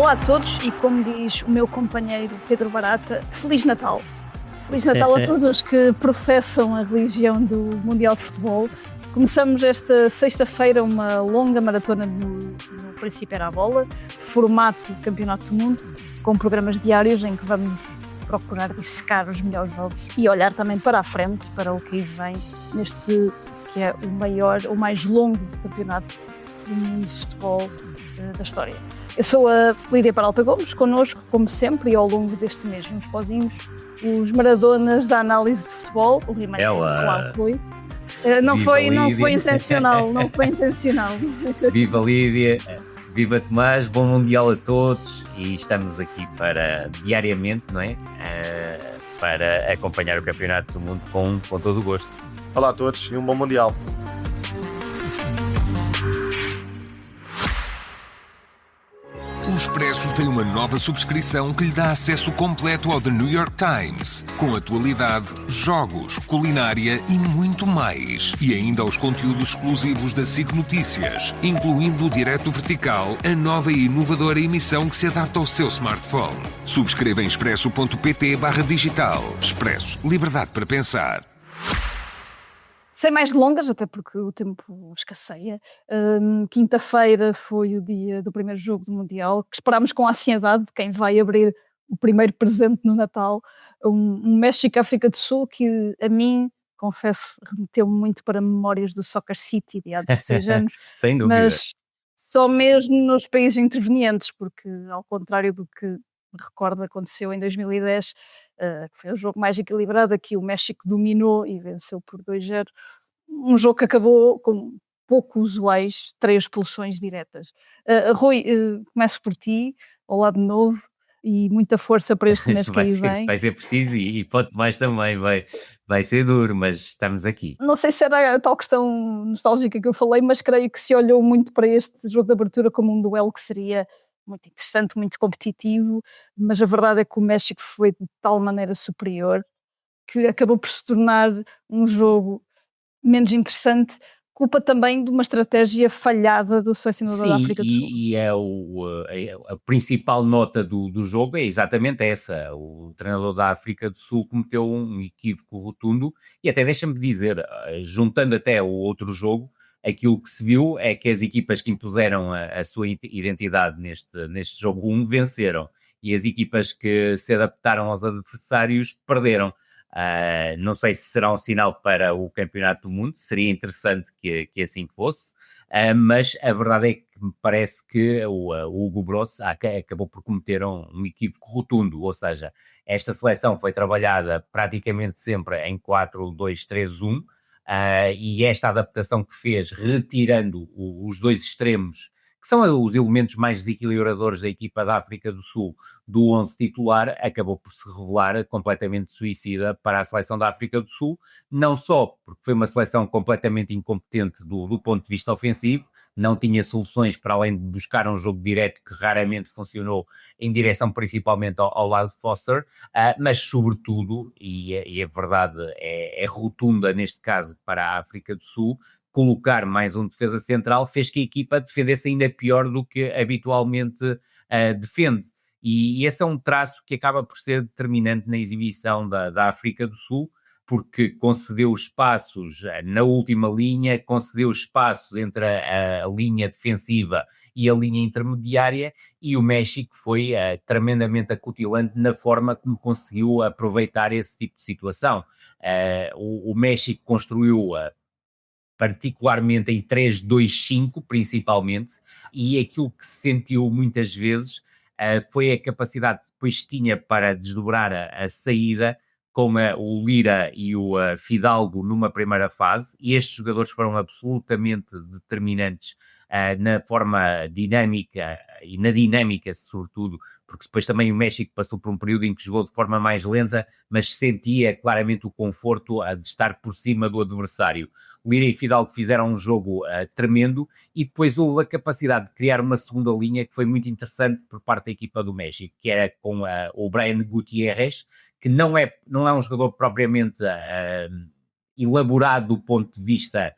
Olá a todos e, como diz o meu companheiro Pedro Barata, Feliz Natal. Feliz Natal a todos os que professam a religião do Mundial de Futebol. Começamos esta sexta-feira uma longa maratona no Princípio Era a Bola, formato Campeonato do Mundo, com programas diários em que vamos procurar dissecar os melhores jogos e olhar também para a frente, para o que vem neste que é o mais longo campeonato do mundo de futebol da história. Eu sou a Lídia Peralta Gomes, connosco, como sempre, e ao longo deste mês, uns pozinhos, os maradonas da análise de futebol, o Ribeiro. Olá, Rui. Não foi intencional. Viva Lídia, viva Tomás, bom Mundial a todos, e estamos aqui para, diariamente, não é? Para acompanhar o Campeonato do Mundo com todo o gosto. Olá a todos e um bom Mundial. O Expresso tem uma nova subscrição que lhe dá acesso completo ao The New York Times, com atualidade, jogos, culinária e muito mais. E ainda aos conteúdos exclusivos da SIC Notícias, incluindo o Direto Vertical, a nova e inovadora emissão que se adapta ao seu smartphone. Subscreva em expresso.pt/digital. Expresso. Liberdade para pensar. Sem mais delongas, até porque o tempo escasseia, quinta-feira foi o dia do primeiro jogo do Mundial, que esperámos com ansiedade de quem vai abrir o primeiro presente no Natal, um México-África do Sul que, a mim, confesso, remeteu-me muito para memórias do Soccer City de há 16 anos. Sem dúvida. Mas só mesmo nos países intervenientes, porque ao contrário do que me recordo aconteceu em 2010, que foi o jogo mais equilibrado, aqui o México dominou e venceu por 2-0, um jogo que acabou com pouco usuais, 3 expulsões diretas. Rui, começo por ti, olá de novo, e muita força para este mês que aí vem. Vai ser preciso e pode mais também, vai ser duro, mas estamos aqui. Não sei se era a tal questão nostálgica que eu falei, mas creio que se olhou muito para este jogo de abertura como um duelo que seria muito interessante, muito competitivo, mas a verdade é que o México foi de tal maneira superior que acabou por se tornar um jogo menos interessante, culpa também de uma estratégia falhada do selecionador da África do Sul. E a principal nota do jogo é exatamente essa. O treinador da África do Sul cometeu um equívoco rotundo e até deixa-me dizer, juntando até o outro jogo, aquilo que se viu é que as equipas que impuseram a sua identidade neste jogo 1 venceram, e as equipas que se adaptaram aos adversários perderam. Não sei se será um sinal para o Campeonato do Mundo, seria interessante que assim fosse, mas a verdade é que me parece que o Hugo Bross acabou por cometer um equívoco rotundo, ou seja, esta seleção foi trabalhada praticamente sempre em 4-2-3-1, e esta adaptação que fez, retirando os dois extremos, que são os elementos mais desequilibradores da equipa da África do Sul, do 11 titular, acabou por se revelar completamente suicida para a seleção da África do Sul, não só porque foi uma seleção completamente incompetente do ponto de vista ofensivo, não tinha soluções para além de buscar um jogo direto que raramente funcionou em direção principalmente ao lado de Foster, mas sobretudo, e a verdade é rotunda neste caso para a África do Sul, colocar mais um defesa central fez que a equipa defendesse ainda pior do que habitualmente defende. E esse é um traço que acaba por ser determinante na exibição da África do Sul, porque concedeu espaços na última linha, concedeu espaços entre a linha defensiva e a linha intermediária, e o México foi tremendamente acutilante na forma como conseguiu aproveitar esse tipo de situação. O México construiu particularmente em 3-2-5 principalmente, e aquilo que se sentiu muitas vezes foi a capacidade que depois tinha para desdobrar a saída, com o Lira e o Fidalgo numa primeira fase, e estes jogadores foram absolutamente determinantes na forma dinâmica e na dinâmica sobretudo, porque depois também o México passou por um período em que jogou de forma mais lenta, mas sentia claramente o conforto de estar por cima do adversário. Lira e Fidalgo fizeram um jogo tremendo, e depois houve a capacidade de criar uma segunda linha que foi muito interessante por parte da equipa do México, que era com o Brian Gutierrez, que não é um jogador propriamente elaborado do ponto de vista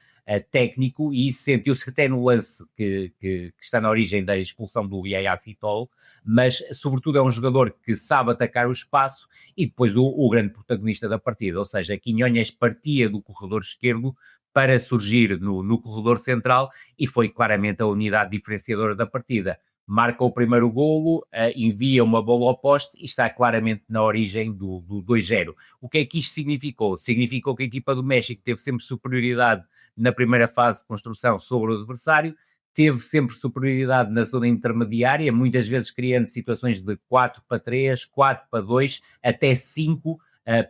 técnico, e isso sentiu-se até no lance que está na origem da expulsão do Yaya Sitol, mas sobretudo é um jogador que sabe atacar o espaço e depois o grande protagonista da partida, ou seja, Quinhonhas partia do corredor esquerdo para surgir no corredor central e foi claramente a unidade diferenciadora da partida. Marca o primeiro golo, envia uma bola ao poste e está claramente na origem do 2-0. O que é que isto significou? Significou que a equipa do México teve sempre superioridade na primeira fase de construção sobre o adversário, teve sempre superioridade na zona intermediária, muitas vezes criando situações de 4-3, 4-2, até 5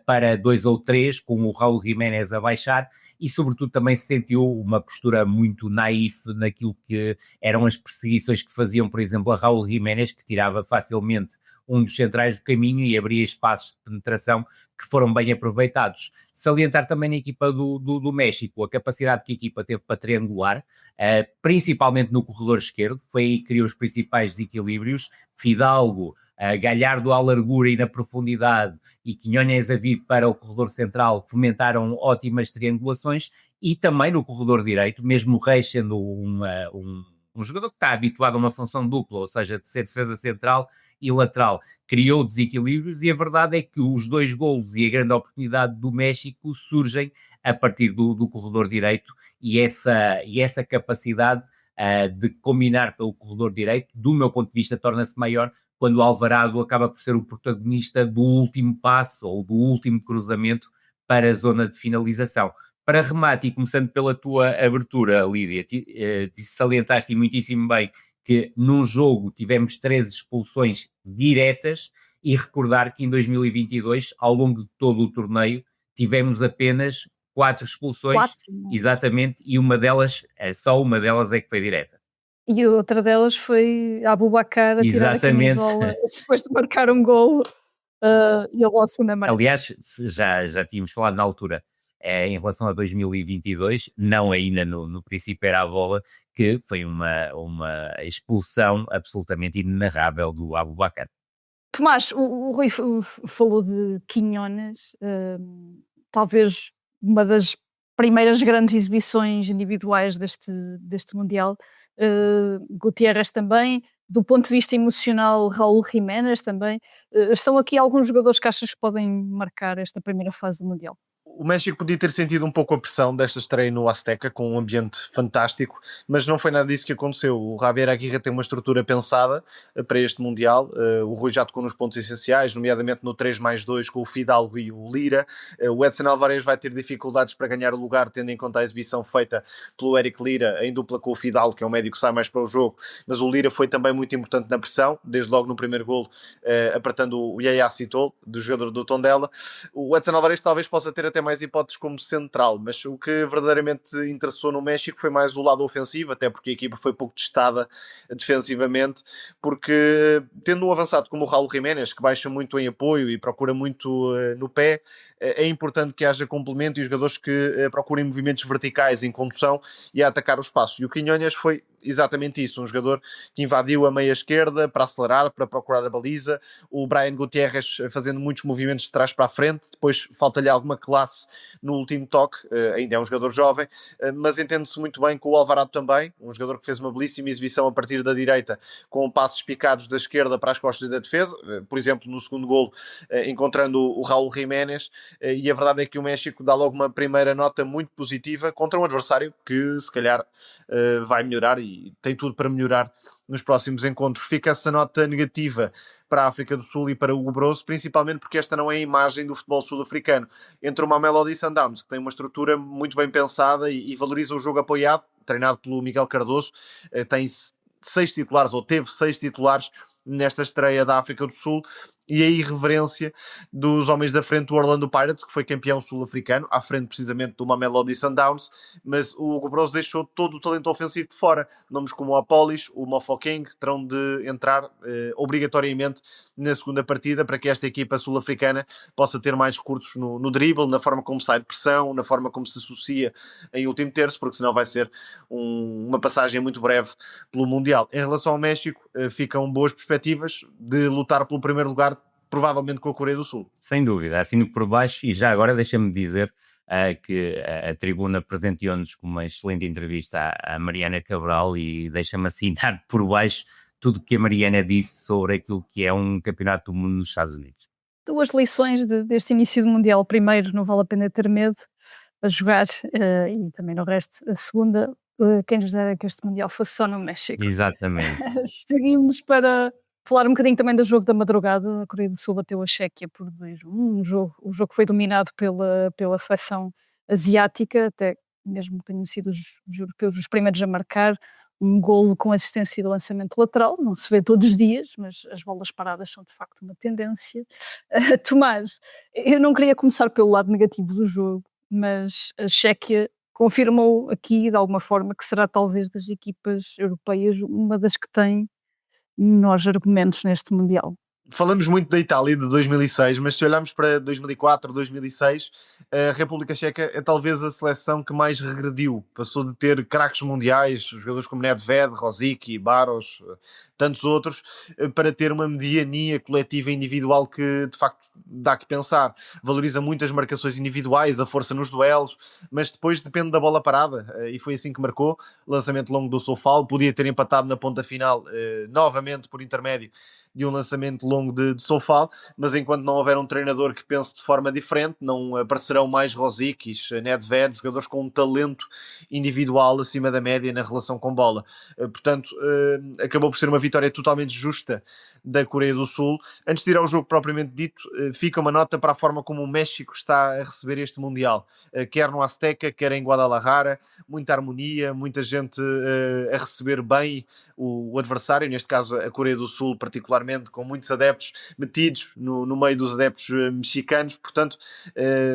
para 2 ou 3, com o Raul Jiménez a baixar, e sobretudo também se sentiu uma postura muito naif naquilo que eram as perseguições que faziam, por exemplo, a Raul Jiménez, que tirava facilmente um dos centrais do caminho e abria espaços de penetração que foram bem aproveitados. Salientar também na equipa do México a capacidade que a equipa teve para triangular, principalmente no corredor esquerdo, foi aí que criou os principais desequilíbrios. Fidalgo, Galhardo à largura e na profundidade e Quinhonhas a vir para o corredor central fomentaram ótimas triangulações, e também no corredor direito, mesmo o Reis sendo um jogador que está habituado a uma função dupla, ou seja, de ser defesa central e lateral, criou desequilíbrios, e a verdade é que os 2 golos e a grande oportunidade do México surgem a partir do corredor direito, e essa capacidade de combinar pelo corredor direito, do meu ponto de vista, torna-se maior quando o Alvarado acaba por ser o protagonista do último passe ou do último cruzamento para a zona de finalização. Para remate, e começando pela tua abertura, Lídia, salientaste muitíssimo bem que num jogo tivemos 13 expulsões diretas, e recordar que em 2022, ao longo de todo o torneio, tivemos apenas 4 expulsões, 4. exatamente, e só uma delas é que foi direta. E outra delas foi a Aboubakar a tirar a camisola depois de marcar um golo, e logo a segunda marca. Aliás, já tínhamos falado na altura, em relação a 2022, não ainda no Príncipe era a bola, que foi uma expulsão absolutamente inenarrável do Aboubakar. Tomás, o Rui falou de Quinhonhas, talvez uma das primeiras grandes exibições individuais deste Mundial. Gutiérrez também, do ponto de vista emocional, Raul Jiménez também. Estão aqui alguns jogadores que achas que podem marcar esta primeira fase do Mundial? O México podia ter sentido um pouco a pressão desta estreia no Azteca, com um ambiente fantástico, mas não foi nada disso que aconteceu. O Javier Aguirre tem uma estrutura pensada para este Mundial. O Rui já tocou nos pontos essenciais, nomeadamente no 3+2 com o Fidalgo e o Lira. O Edson Álvarez vai ter dificuldades para ganhar o lugar, tendo em conta a exibição feita pelo Eric Lira em dupla com o Fidalgo, que é um médio que sai mais para o jogo, mas o Lira foi também muito importante na pressão, desde logo no primeiro golo, apertando o Yaya Sitol, do jogador do Tondela. O Edson Álvarez talvez possa ter até mais hipóteses como central, mas o que verdadeiramente interessou no México foi mais o lado ofensivo, até porque a equipa foi pouco testada defensivamente, porque tendo um avançado como o Raul Jiménez, que baixa muito em apoio e procura muito no pé, é importante que haja complemento e jogadores que procurem movimentos verticais em condução e a atacar o espaço. E o Quinhonhas foi exatamente isso, um jogador que invadiu a meia esquerda para acelerar, para procurar a baliza. O Brian Gutiérrez fazendo muitos movimentos de trás para a frente, depois falta-lhe alguma classe no último toque, ainda é um jogador jovem, mas entende-se muito bem com o Alvarado também, um jogador que fez uma belíssima exibição a partir da direita, com passos picados da esquerda para as costas da defesa, por exemplo no segundo golo, encontrando o Raul Jiménez, e a verdade é que o México dá logo uma primeira nota muito positiva contra um adversário que se calhar vai melhorar e tem tudo para melhorar nos próximos encontros. Fica essa nota negativa para a África do Sul e para o Hugo Brosso, principalmente porque esta não é a imagem do futebol sul-africano. Entre o Mamelodi Sundowns, que tem uma estrutura muito bem pensada e valoriza o jogo apoiado, treinado pelo Miguel Cardoso, tem 6 titulares, ou teve 6 titulares nesta estreia da África do Sul, e a irreverência dos homens da frente do Orlando Pirates, que foi campeão sul-africano, à frente precisamente do Mamelodi Sundowns, mas o Hugo Brosso deixou todo o talento ofensivo de fora. Nomes como o Apolis, o Mofokeng terão de entrar obrigatoriamente na segunda partida para que esta equipa sul-africana possa ter mais recursos no drible, na forma como sai de pressão, na forma como se associa em último terço, porque senão vai ser uma passagem muito breve pelo Mundial. Em relação ao México, ficam boas perspectivas de lutar pelo primeiro lugar, provavelmente com a Coreia do Sul. Sem dúvida, assino por baixo, e já agora deixa-me dizer, que a tribuna presenteou-nos com uma excelente entrevista à Mariana Cabral e deixa-me assinar por baixo tudo o que a Mariana disse sobre aquilo que é um campeonato do mundo nos Estados Unidos. 2 lições deste início do Mundial. Primeiro, não vale a pena ter medo a jogar, e também no resto. A segunda, quem nos dera que este Mundial fosse só no México. Exatamente. Seguimos para falar um bocadinho também do jogo da madrugada. A Coreia do Sul bateu a Chequia por 2-1. O jogo foi dominado pela seleção asiática, até mesmo que tenham sido os europeus os primeiros a marcar. Um golo com assistência de lançamento lateral, não se vê todos os dias, mas as bolas paradas são de facto uma tendência. Tomás, eu não queria começar pelo lado negativo do jogo, mas a Chequia confirmou aqui de alguma forma que será talvez das equipas europeias uma das que tem menores argumentos neste Mundial. Falamos muito da Itália de 2006, mas se olharmos para 2004, 2006, a República Checa é talvez a seleção que mais regrediu. Passou de ter craques mundiais, jogadores como Nedved, Rosicky, Baros, tantos outros, para ter uma mediania coletiva e individual que de facto dá que pensar. Valoriza muito as marcações individuais, a força nos duelos, mas depois depende da bola parada, e foi assim que marcou. Lançamento longo do Sofal, podia ter empatado na ponta final, novamente por intermédio de um lançamento longo de Sofal, mas enquanto não houver um treinador que pense de forma diferente, não aparecerão mais Rosickis, Nedved, jogadores com um talento individual acima da média na relação com bola. Portanto, acabou por ser uma vitória totalmente justa da Coreia do Sul. Antes de ir ao jogo propriamente dito, fica uma nota para a forma como o México está a receber este Mundial, quer no Azteca, quer em Guadalajara, muita harmonia, muita gente a receber bem o adversário, neste caso a Coreia do Sul particularmente, com muitos adeptos metidos no meio dos adeptos mexicanos. Portanto,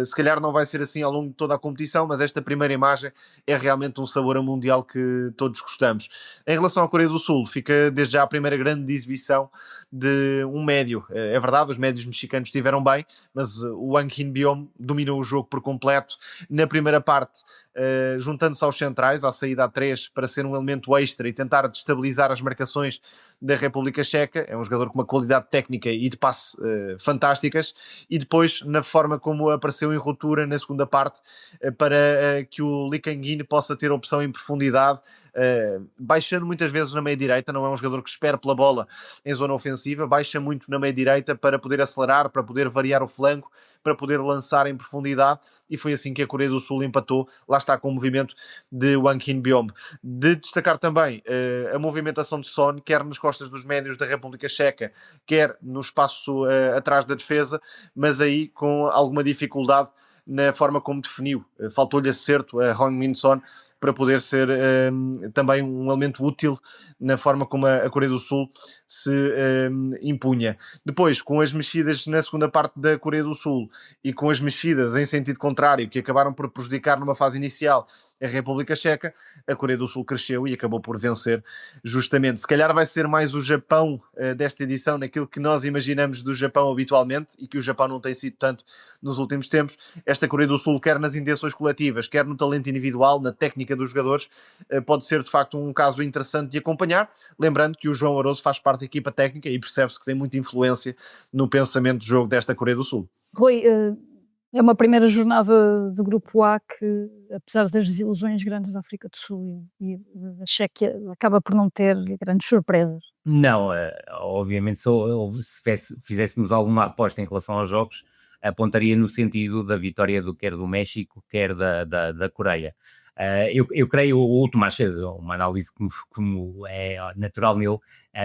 se calhar não vai ser assim ao longo de toda a competição, mas esta primeira imagem é realmente um sabor a Mundial que todos gostamos. Em relação à Coreia do Sul, fica desde já a primeira grande exibição de um médio. É verdade, os médios mexicanos estiveram bem, mas o Wang Hin-biom dominou o jogo por completo na primeira parte, juntando-se aos centrais, à saída a 3, para ser um elemento extra e tentar destabilizar as marcações da República Checa. É um jogador com uma qualidade técnica e de passe fantásticas, e depois na forma como apareceu em ruptura na segunda parte, para que o Lee Kang-in possa ter opção em profundidade, baixando muitas vezes na meia-direita. Não é um jogador que espera pela bola em zona ofensiva, baixa muito na meia-direita para poder acelerar, para poder variar o flanco, para poder lançar em profundidade, e foi assim que a Coreia do Sul empatou, lá está, com o movimento de Wang Hin-biom. De destacar também a movimentação de Son, quer nas costas dos médios da República Checa, quer no espaço atrás da defesa, mas aí com alguma dificuldade na forma como definiu. Faltou-lhe acerto a Heung-min Son para poder ser também um elemento útil na forma como a Coreia do Sul se impunha. Depois, com as mexidas na segunda parte da Coreia do Sul e com as mexidas em sentido contrário, que acabaram por prejudicar numa fase inicial a República Checa, a Coreia do Sul cresceu e acabou por vencer justamente. Se calhar vai ser mais o Japão desta edição, naquilo que nós imaginamos do Japão habitualmente, e que o Japão não tem sido tanto nos últimos tempos. Esta Coreia do Sul, quer nas intenções coletivas, quer no talento individual, na técnica dos jogadores, pode ser de facto um caso interessante de acompanhar, lembrando que o João Aroso faz parte da equipa técnica e percebe-se que tem muita influência no pensamento de jogo desta Coreia do Sul. Rui, é uma primeira jornada do Grupo A que, apesar das desilusões grandes da África do Sul e da Chequia, acaba por não ter grandes surpresas. Não, obviamente se fizéssemos alguma aposta em relação aos jogos, apontaria no sentido da vitória quer do México, quer da Coreia. Eu creio, o Tomás fez uma análise como é natural nele,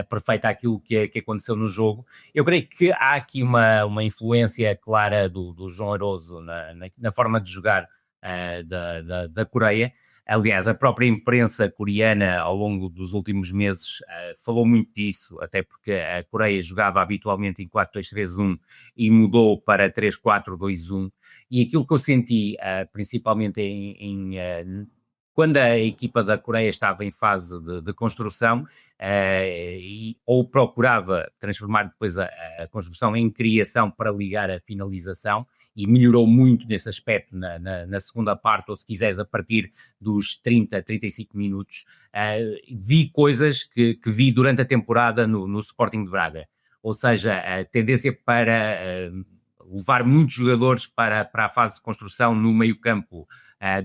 perfeita àquilo que aconteceu no jogo. Eu creio que há aqui uma influência clara do João Aroso na forma de jogar da Coreia. Aliás, a própria imprensa coreana ao longo dos últimos meses falou muito disso, até porque a Coreia jogava habitualmente em 4-2-3-1 e mudou para 3-4-2-1, e aquilo que eu senti, principalmente quando a equipa da Coreia estava em fase de construção, ou procurava transformar depois a construção em criação para ligar a finalização, e melhorou muito nesse aspecto na segunda parte, ou se quiseres a partir dos 30, 35 minutos, vi coisas que vi durante a temporada no Sporting de Braga, ou seja, a tendência para levar muitos jogadores para a fase de construção no meio-campo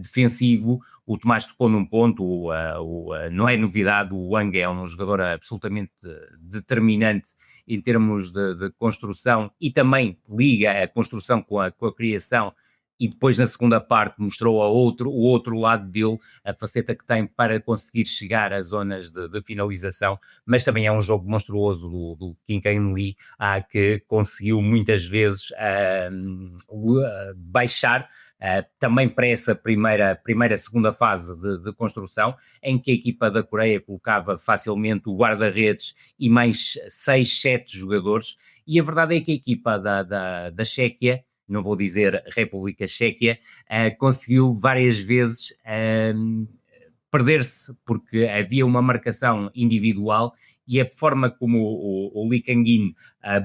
defensivo. O Tomás tocou num ponto, não é novidade, o Wang é um jogador absolutamente determinante em termos de construção e também liga a construção com a criação, e depois na segunda parte mostrou o outro lado dele, a faceta que tem para conseguir chegar às zonas de finalização, mas também é um jogo monstruoso do Kim Kain-lee, que conseguiu muitas vezes baixar também para essa segunda fase de construção, em que a equipa da Coreia colocava facilmente o guarda-redes e mais 6, 7 jogadores, e a verdade é que a equipa da Chequia, não vou dizer República Chequia, conseguiu várias vezes perder-se, porque havia uma marcação individual e a forma como o Lee Kang-in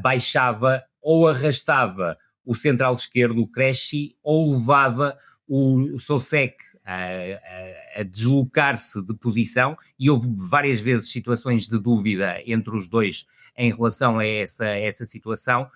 baixava ou arrastava o central esquerdo, o Cresci, ou levava o Sosek a deslocar-se de posição, e houve várias vezes situações de dúvida entre os dois em relação a essa situação,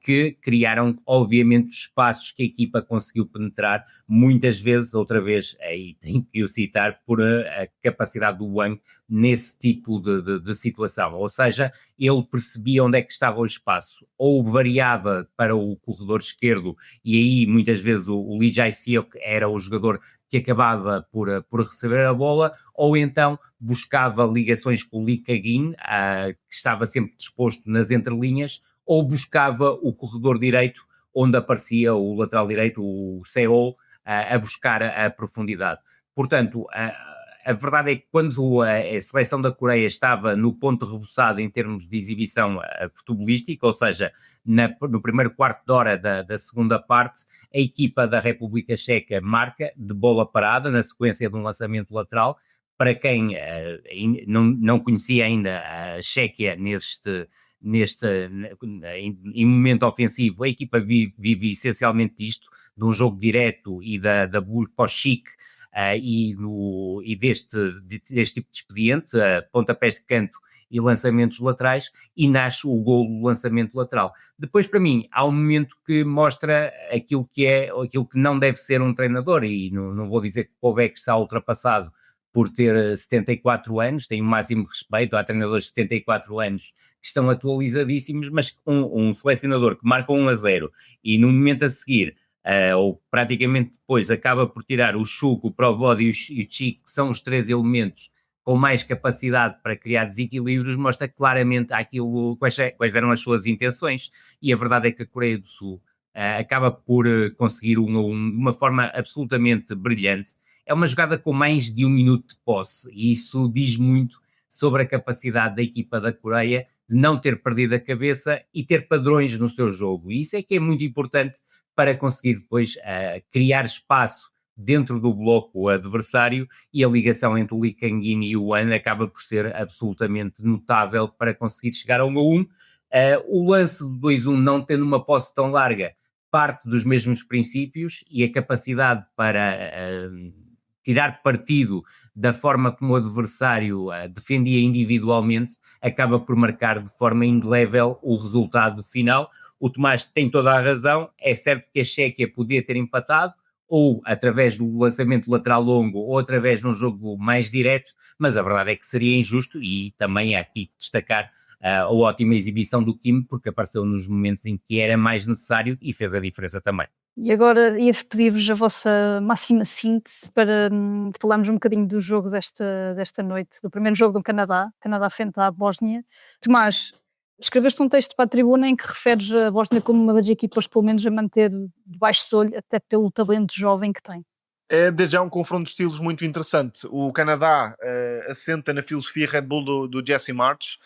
que criaram, obviamente, espaços que a equipa conseguiu penetrar muitas vezes, outra vez, aí tenho que o citar, por a capacidade do Wang nesse tipo de situação, ou seja, ele percebia onde é que estava o espaço, ou variava para o corredor esquerdo, e aí muitas vezes o Lee Jae-seok era o jogador que acabava por receber a bola, ou então buscava ligações com o Lee Kang-in, que estava sempre disposto nas entrelinhas, ou buscava o corredor direito, onde aparecia o lateral direito, o Seo, a buscar a profundidade. Portanto, a verdade é que quando a seleção da Coreia estava no ponto rebuçado em termos de exibição futebolística, ou seja, no primeiro quarto de hora da segunda parte, a equipa da República Checa marca de bola parada, na sequência de um lançamento lateral. Para quem não conhecia ainda a Chequia em momento ofensivo, a equipa vive essencialmente isto, de um jogo direto e da Burpochik, e deste tipo de expediente, pontapés de canto e lançamentos laterais, e nasce o golo do lançamento lateral. Depois, para mim, há um momento que mostra aquilo que não deve ser um treinador, e não vou dizer que o Kovac está ultrapassado por ter 74 anos, tenho o máximo respeito, há treinadores de 74 anos que estão atualizadíssimos, mas um selecionador que marca 1-0 e no momento a seguir, ou praticamente depois, acaba por tirar o Chuk, o Provod e o Chic, que são os 3 elementos com mais capacidade para criar desequilíbrios, mostra claramente quais eram as suas intenções, e a verdade é que a Coreia do Sul acaba por conseguir de uma forma absolutamente brilhante. É uma jogada com mais de 1 minuto de posse, e isso diz muito sobre a capacidade da equipa da Coreia de não ter perdido a cabeça e ter padrões no seu jogo. E isso é que é muito importante para conseguir depois criar espaço dentro do bloco adversário, e a ligação entre o Lee Kang-in e o Wang acaba por ser absolutamente notável para conseguir chegar ao 1-1. O lance do 2-1, não tendo uma posse tão larga, parte dos mesmos princípios, e a capacidade para tirar partido da forma como o adversário defendia individualmente acaba por marcar de forma indelével o resultado final. O Tomás tem toda a razão, é certo que a Chequia podia ter empatado, ou através do lançamento lateral longo, ou através de um jogo mais direto, mas a verdade é que seria injusto, e também há aqui que destacar a ótima exibição do Kim, porque apareceu nos momentos em que era mais necessário e fez a diferença também. E agora ia pedir-vos a vossa máxima síntese para falarmos um bocadinho do jogo desta noite, do primeiro jogo do Canadá frente à Bósnia. Tomás, escreveste um texto para a Tribuna em que referes a Bósnia como uma das equipas, pelo menos, a manter debaixo do olho, até pelo talento jovem que tem. É desde já um confronto de estilos muito interessante. O Canadá assenta na filosofia Red Bull do Jesse March,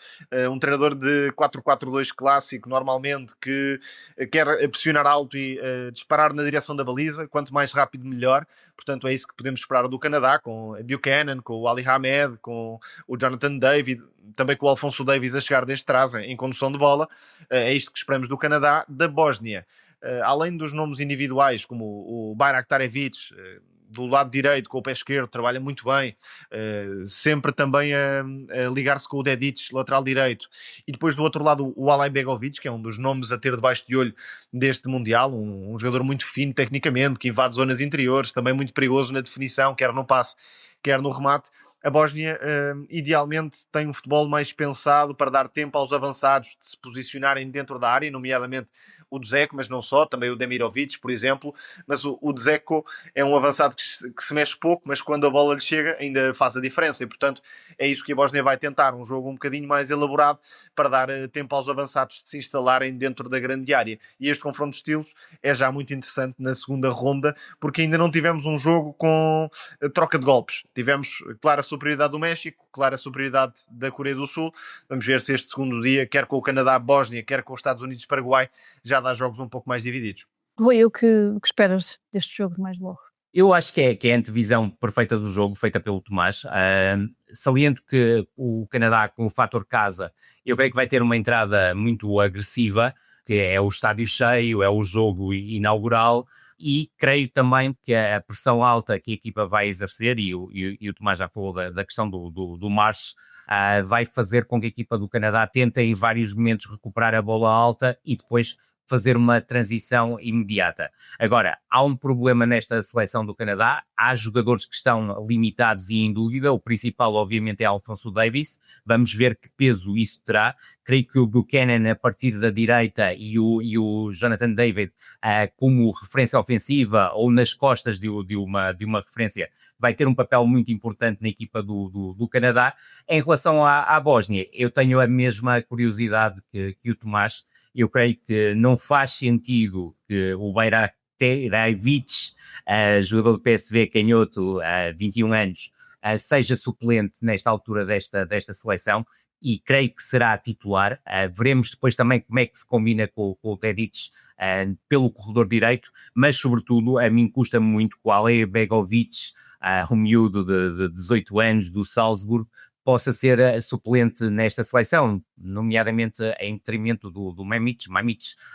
um treinador de 4-4-2 clássico, normalmente, que quer pressionar alto e disparar na direção da baliza, quanto mais rápido melhor. Portanto, é isso que podemos esperar do Canadá, com a Buchanan, com o Ali Hamed, com o Jonathan David, também com o Alfonso Davies a chegar desde trás em condução de bola. É isto que esperamos do Canadá. Da Bósnia, além dos nomes individuais, como o Bayraktarevic, do lado direito com o pé esquerdo, trabalha muito bem, sempre também a ligar-se com o Dedić, lateral direito, e depois do outro lado o Alen Begovic, que é um dos nomes a ter debaixo de olho deste Mundial, um jogador muito fino tecnicamente, que invade zonas interiores, também muito perigoso na definição, quer no passe, quer no remate. A Bósnia, idealmente, tem um futebol mais pensado para dar tempo aos avançados de se posicionarem dentro da área, nomeadamente o Dzeko, mas não só, também o Demirovic, por exemplo. Mas o Dzeko é um avançado que se mexe pouco, mas quando a bola lhe chega ainda faz a diferença. E, portanto, é isso que a Bósnia vai tentar, um jogo um bocadinho mais elaborado para dar tempo aos avançados de se instalarem dentro da grande área. E este confronto de estilos é já muito interessante na segunda ronda, porque ainda não tivemos um jogo com troca de golpes. Tivemos clara superioridade do México, clara superioridade da Coreia do Sul. Vamos ver se este segundo dia, quer com o Canadá, Bósnia, quer com os Estados Unidos, Paraguai, já dá jogos um pouco mais divididos. Rui, o que esperas deste jogo de mais logo? Eu acho que é a antevisão perfeita do jogo, feita pelo Tomás. Saliento que o Canadá, com o fator casa, eu creio que vai ter uma entrada muito agressiva, que é o estádio cheio, é o jogo inaugural, e creio também que a pressão alta que a equipa vai exercer, e o Tomás já falou da questão do marche, vai fazer com que a equipa do Canadá tente em vários momentos recuperar a bola alta e depois fazer uma transição imediata. Agora, há um problema nesta seleção do Canadá, há jogadores que estão limitados e em dúvida, o principal obviamente é Alphonso Davies, vamos ver que peso isso terá. Creio que o Buchanan a partir da direita e o Jonathan David como referência ofensiva ou nas costas de uma referência vai ter um papel muito importante na equipa do Canadá. Em relação à Bósnia, eu tenho a mesma curiosidade que o Tomás. Eu creio que não faz sentido que o Bajramovic, jogador do PSV, canhoto, 21 anos, seja suplente nesta altura desta seleção, e creio que será titular. Veremos depois também como é que se combina com o Dedić pelo corredor direito, mas sobretudo a mim custa muito que o Alen Begovic, um miúdo de 18 anos do Salzburg, possa ser suplente nesta seleção, nomeadamente em detrimento do Mamić,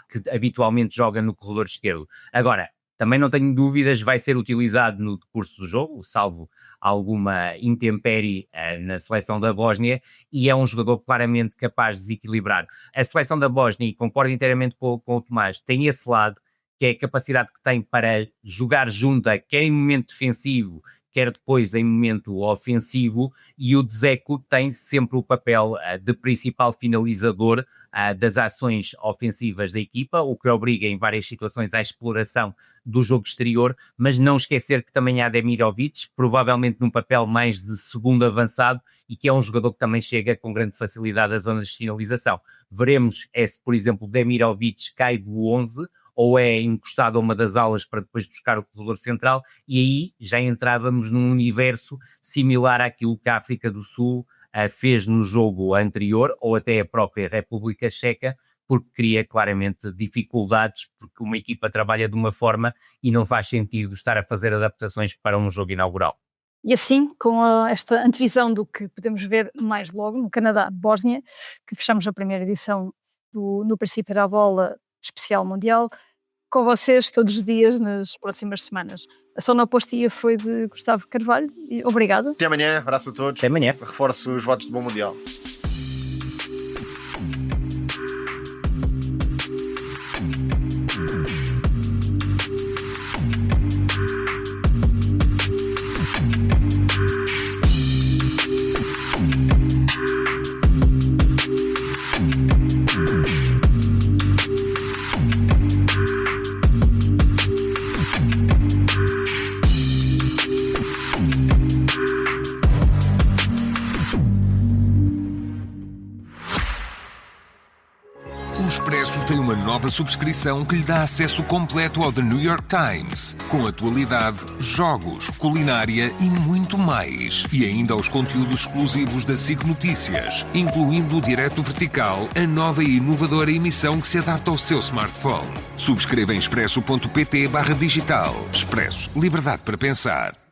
que habitualmente joga no corredor esquerdo. Agora, também não tenho dúvidas, vai ser utilizado no decurso do jogo, salvo alguma intempérie na seleção da Bósnia, e é um jogador claramente capaz de desequilibrar. A seleção da Bósnia, e concordo inteiramente com o Tomás, tem esse lado, que é a capacidade que tem para jogar junta, quer em momento defensivo, quer depois em momento ofensivo, e o Dzeko tem sempre o papel de principal finalizador das ações ofensivas da equipa, o que obriga em várias situações à exploração do jogo exterior, mas não esquecer que também há Demirovic, provavelmente num papel mais de segundo avançado, e que é um jogador que também chega com grande facilidade às zonas de finalização. Veremos se, por exemplo, Demirovic cai do 11, ou é encostado a uma das alas para depois buscar o corredor central, e aí já entrávamos num universo similar àquilo que a África do Sul fez no jogo anterior, ou até a própria República Checa, porque cria claramente dificuldades, porque uma equipa trabalha de uma forma e não faz sentido estar a fazer adaptações para um jogo inaugural. E assim, com esta antevisão do que podemos ver mais logo no Canadá-Bósnia, que fechamos a primeira edição do No Princípio da Bola especial mundial, com vocês todos os dias nas próximas semanas. A sonoplastia foi de Gustavo Carvalho e obrigado. Até amanhã, abraço a todos. Até amanhã. Reforço os votos de bom mundial. O Expresso tem uma nova subscrição que lhe dá acesso completo ao The New York Times, com atualidade, jogos, culinária e muito mais. E ainda aos conteúdos exclusivos da SIC Notícias, incluindo o Direto Vertical, a nova e inovadora emissão que se adapta ao seu smartphone. Subscreva em expresso.pt/digital. Expresso. Liberdade para pensar.